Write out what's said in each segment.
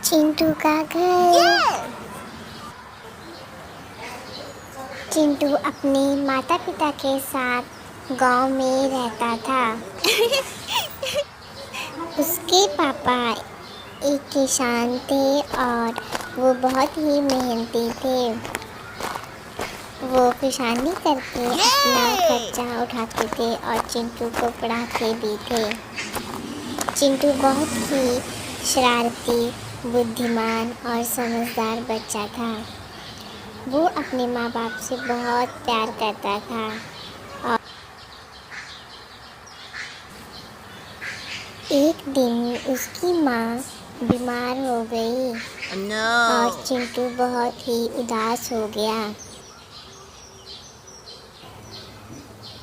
चिंटू का घर। चिंटू अपने माता पिता के साथ गांव में रहता था। उसके पापा एक किसान थे और वो बहुत ही मेहनती थे। वो किसानी करके अपना खर्चा उठाते थे और चिंटू को पढ़ाते भी थे। चिंटू बहुत ही शरारती, बुद्धिमान और समझदार बच्चा था। वो अपने माँ बाप से बहुत प्यार करता था और एक दिन उसकी माँ बीमार हो गई और चिंटू बहुत ही उदास हो गया।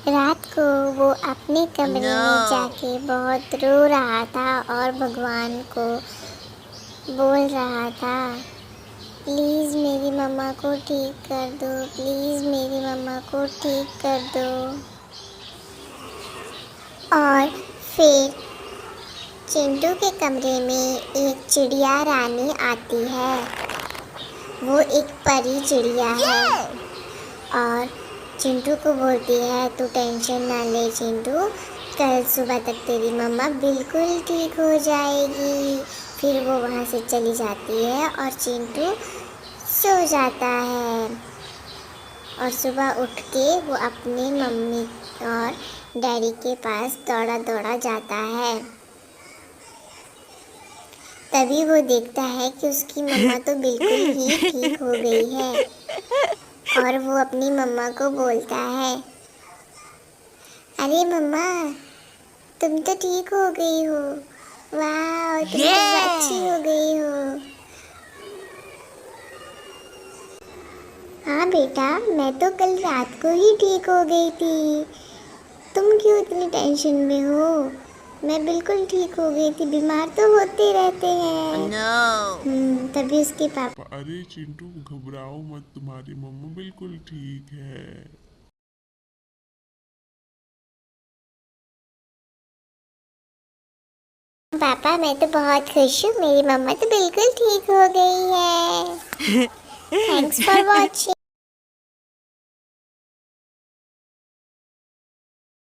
रात को वो अपने कमरे में जाके बहुत रो रहा था और भगवान को बोल रहा था, प्लीज़ मेरी मम्मा को ठीक कर दो, प्लीज़ मेरी मम्मा को ठीक कर दो। और फिर चिंटू के कमरे में एक चिड़िया रानी आती है। वो एक परी चिड़िया है और चिंटू को बोलती है, तू टेंशन ना ले चिंटू, कल सुबह तक तेरी मम्मा बिल्कुल ठीक हो जाएगी। फिर वो वहाँ से चली जाती है और चिंटू सो जाता है और सुबह उठ के वो अपने मम्मी और डैडी के पास दौड़ा दौड़ा जाता है। तभी वो देखता है कि उसकी मम्मा तो बिल्कुल ही ठीक हो गई है और वो अपनी मम्मा को बोलता है, अरे मम्मा तुम तो ठीक हो गई हो, वाह तुम तो अच्छी हो गई हो। हाँ बेटा, मैं तो कल रात को ही ठीक हो गई थी, तुम क्यों इतनी टेंशन में हो? मैं बिल्कुल ठीक हो गई थी, बीमार तो होते रहते हैं। तभी उसके पापा, अरे चिंटू घबराओ मत, तुम्हारी मम्मा बिल्कुल ठीक है। पापा मैं तो बहुत खुश हूँ, मेरी मम्मा तो बिल्कुल ठीक हो गई है। Thanks for watching.